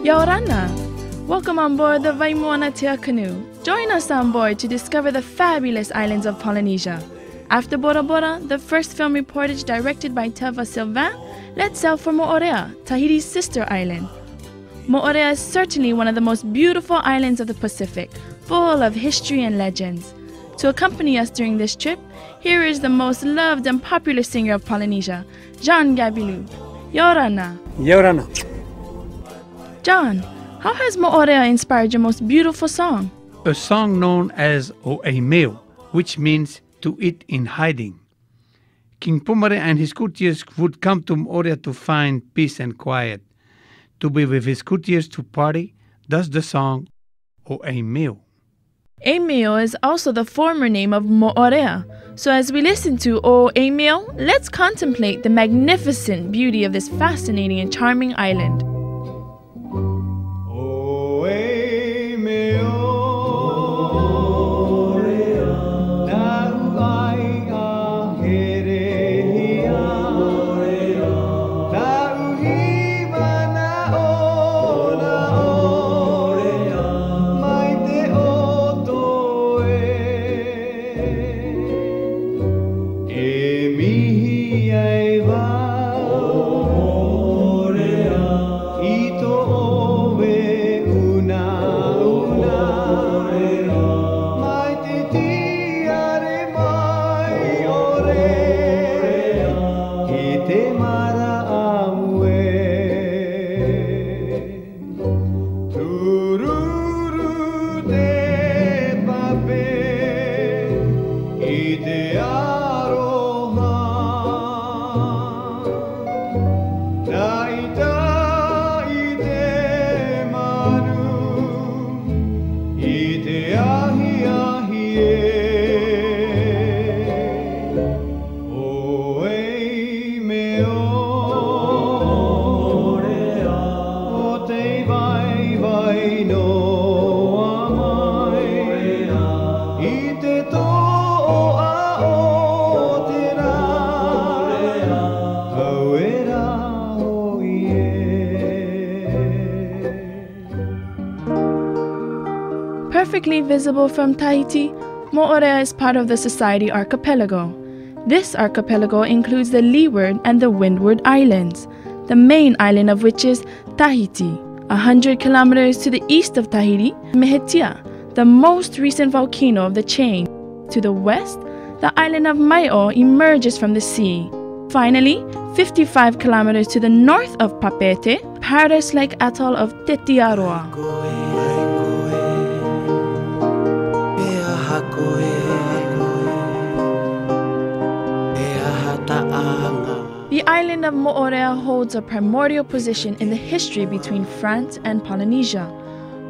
Yaorana! Welcome on board the Vaimoana Tea canoe. Join us on board to discover the fabulous islands of Polynesia. After Bora Bora, the first film reportage directed by Teva SYLVAIN, let's sail for Moorea, Tahiti's sister island. Moorea is certainly one of the most beautiful islands of the Pacific, full of history and legends. To accompany us during this trip, here is the most loved and popular singer of Polynesia, John Gabilu. Yaorana! Yaorana! John, how has Moorea inspired your most beautiful song? A song known as O Eimeo, which means to eat in hiding. King Pumare and his courtiers would come to Moorea to find peace and quiet, to be with his courtiers to party, thus the song O Eimeo. Eimeo is also the former name of Moorea. So as we listen to O Eimeo, let's contemplate the magnificent beauty of this fascinating and charming island. Perfectly visible from Tahiti, Moorea is part of the Society Archipelago. This archipelago includes the Leeward and the Windward Islands, the main island of which is Tahiti. 100 kilometers to the east of Tahiti, Mehetia, the most recent volcano of the chain. To the west, the island of Mai'o emerges from the sea. Finally, 55 kilometers to the north of Papeete, paradise-like atoll of Tetiaroa. The island of Moorea holds a primordial position in the history between France and Polynesia.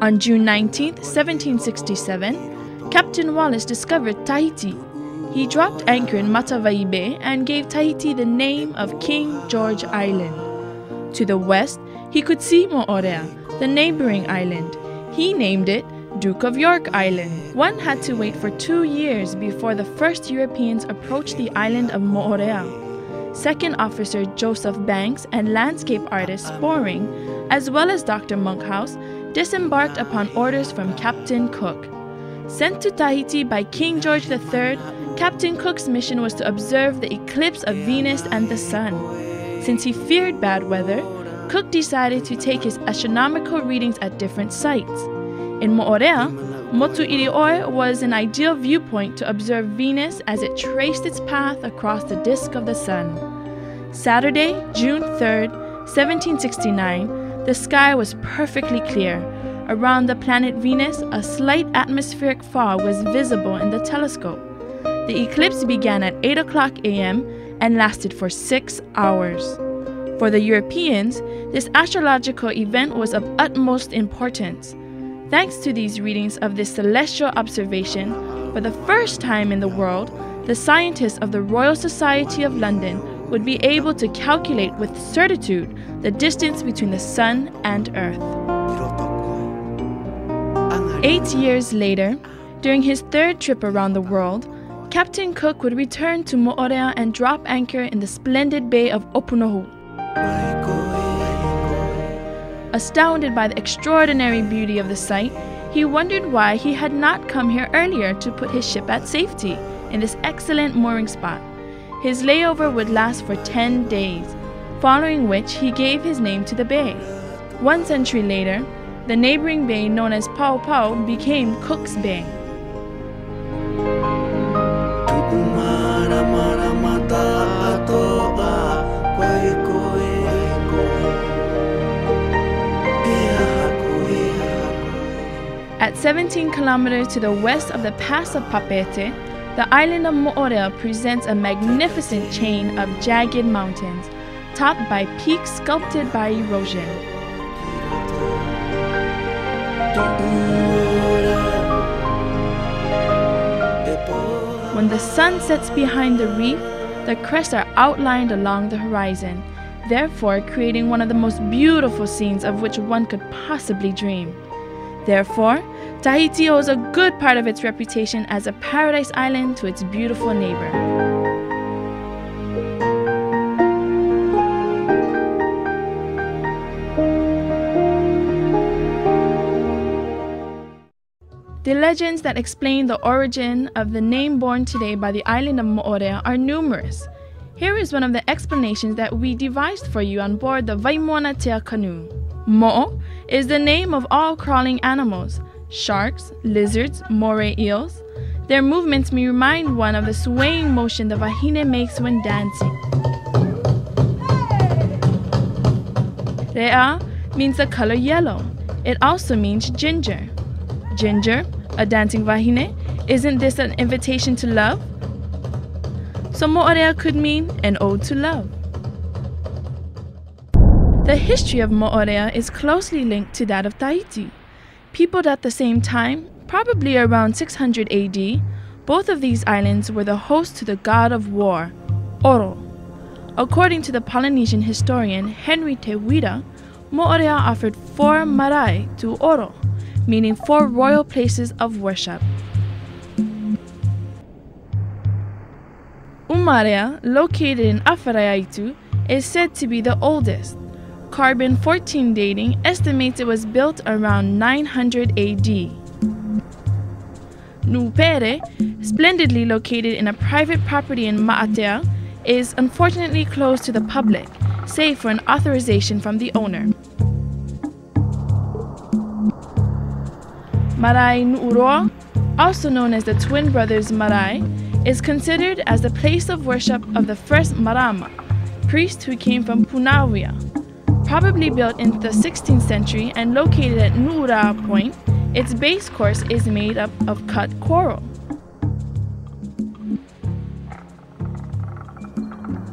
On June 19, 1767, Captain Wallis discovered Tahiti. He dropped anchor in Matavai Bay and gave Tahiti the name of King George Island. To the west, he could see Moorea, the neighboring island. He named it Duke of York Island. One had to wait for 2 years before the first Europeans approached the island of Moorea. Second Officer Joseph Banks and landscape artist Sporing, as well as Dr. Monkhouse, disembarked upon orders from Captain Cook. Sent to Tahiti by King George III, Captain Cook's mission was to observe the eclipse of Venus and the Sun. Since he feared bad weather, Cook decided to take his astronomical readings at different sites. In Moorea, Motu Irioi was an ideal viewpoint to observe Venus as it traced its path across the disk of the Sun. Saturday, June 3, 1769, the sky was perfectly clear. Around the planet Venus, a slight atmospheric fog was visible in the telescope. The eclipse began at 8 o'clock a.m. and lasted for 6 hours. For the Europeans, this astrological event was of utmost importance. Thanks to these readings of this celestial observation, for the first time in the world, the scientists of the Royal Society of London would be able to calculate with certitude the distance between the Sun and Earth. 8 years later, during his third trip around the world, Captain Cook would return to Moorea and drop anchor in the splendid bay of Opunohu. Astounded by the extraordinary beauty of the site, he wondered why he had not come here earlier to put his ship at safety in this excellent mooring spot. His layover would last for 10 days, following which he gave his name to the bay. 1 century later, the neighboring bay known as Pau Pau became Cook's Bay. At 17 kilometers to the west of the pass of Papeete, the island of Moorea presents a magnificent chain of jagged mountains, topped by peaks sculpted by erosion. When the sun sets behind the reef, the crests are outlined along the horizon, therefore creating one of the most beautiful scenes of which one could possibly dream. Therefore, Tahiti owes a good part of its reputation as a paradise island to its beautiful neighbor. The legends that explain the origin of the name borne today by the island of Moorea are numerous. Here is one of the explanations that we devised for you on board the Vaimona Tea canoe. Mo'o is the name of all crawling animals, sharks, lizards, moray eels. Their movements may remind one of the swaying motion the wahine makes when dancing. Rea means the color yellow. It also means ginger. Ginger, a dancing wahine, isn't this an invitation to love? So Moorea could mean an ode to love. The history of Moorea is closely linked to that of Tahiti. Peopled at the same time, probably around 600 AD, both of these islands were the host to the god of war, Oro. According to the Polynesian historian Henry Teva, Moorea offered 4 marae to Oro, meaning 4 royal places of worship. Moorea, located in Awharaeitu, is said to be the oldest. Carbon-14 dating estimates it was built around 900 AD. Nuupere, splendidly located in a private property in Ma'atea, is unfortunately closed to the public, save for an authorization from the owner. Marae Nu'uroa, also known as the Twin Brothers Marae, is considered as the place of worship of the first Marama, priest who came from Punawea. Probably built in the 16th century and located at Nu'uroa Point, its base course is made up of cut coral.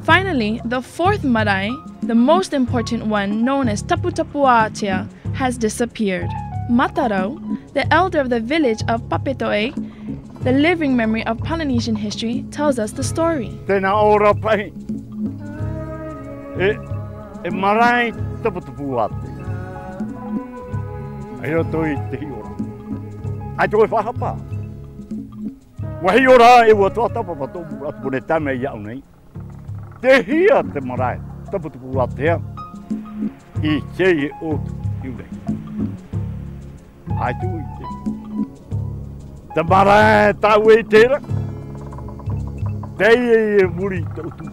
Finally, the 4th marae, the most important one known as Taputapuatea, has disappeared. Matarau, the elder of the village of Papetoe, the living memory of Polynesian history, tells us the story. E marae taputupu ate. Ai o toi te hiora. Ai toi whahapa. Wahi ora e ua toa tapa patopu atu pune tame iau nei. Te hia te marae taputupu atea. I kei e otu iu nei. Ai tu i te. Te marae tau e tera. Te e muri tautu.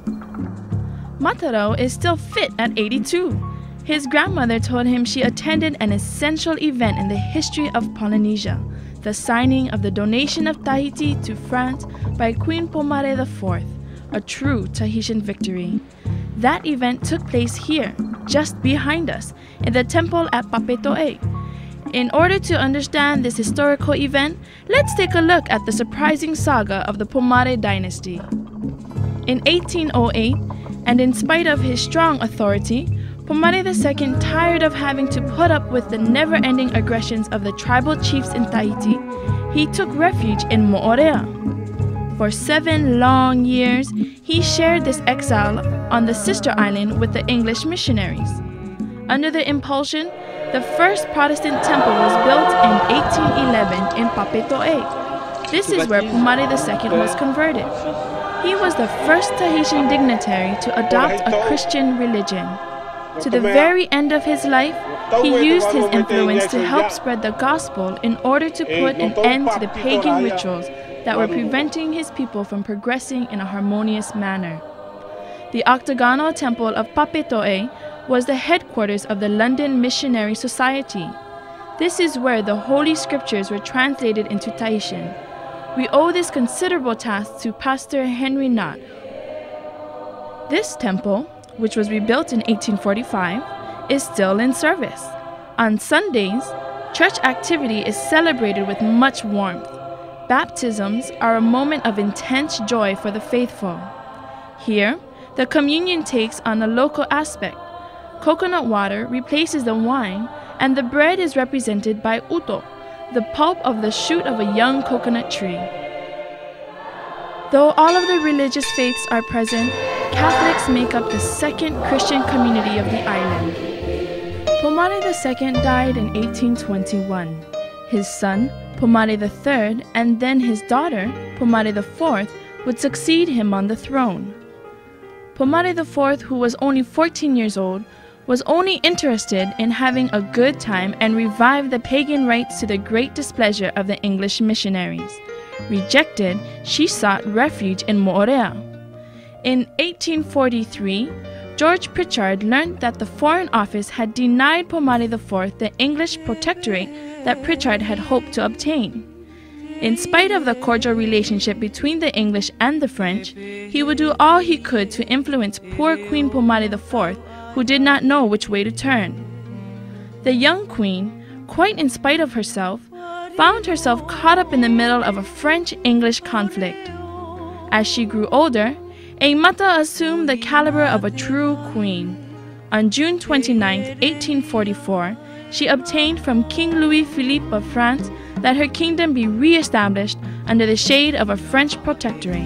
Matarau is still fit at 82. His grandmother told him she attended an essential event in the history of Polynesia, the signing of the donation of Tahiti to France by Queen Pomare IV, a true Tahitian victory. That event took place here, just behind us, in the temple at Papetoe. In order to understand this historical event, let's take a look at the surprising saga of the Pomare dynasty. In 1808, and in spite of his strong authority, Pomare II, tired of having to put up with the never-ending aggressions of the tribal chiefs in Tahiti, he took refuge in Moorea. For 7 long years, he shared this exile on the sister island with the English missionaries. Under their impulsion, the first Protestant temple was built in 1811 in Papetoe. This is where Pomare II was converted. He was the first Tahitian dignitary to adopt a Christian religion. To the very end of his life, He used his influence to help spread the gospel in order to put an end to the pagan rituals that were preventing his people from progressing in a harmonious manner. The octagonal temple of Papeto'e was the headquarters of the London Missionary Society. This is where the Holy Scriptures were translated into Tahitian. We owe this considerable task to Pastor Henry Knott. This temple, which was rebuilt in 1845, is still in service. On Sundays, church activity is celebrated with much warmth. Baptisms are a moment of intense joy for the faithful. Here, the communion takes on a local aspect. Coconut water replaces the wine, and the bread is represented by uto, the pulp of the shoot of a young coconut tree. Though all of the religious faiths are present, Catholics make up the second Christian community of the island. Pomare II died in 1821. His son, Pomare III, and then his daughter, Pomare IV, would succeed him on the throne. Pomare IV, who was only 14 years old, was only interested in having a good time and revive the pagan rites to the great displeasure of the English missionaries. Rejected, she sought refuge in Moorea. In 1843, George Pritchard learned that the Foreign Office had denied Pomare IV the English protectorate that Pritchard had hoped to obtain. In spite of the cordial relationship between the English and the French, he would do all he could to influence poor Queen Pomare IV, who did not know which way to turn. The young queen, quite in spite of herself, found herself caught up in the middle of a French-English conflict. As she grew older, Amata assumed the caliber of a true queen. On June 29, 1844, she obtained from King Louis-Philippe of France that her kingdom be re-established under the shade of a French protectorate.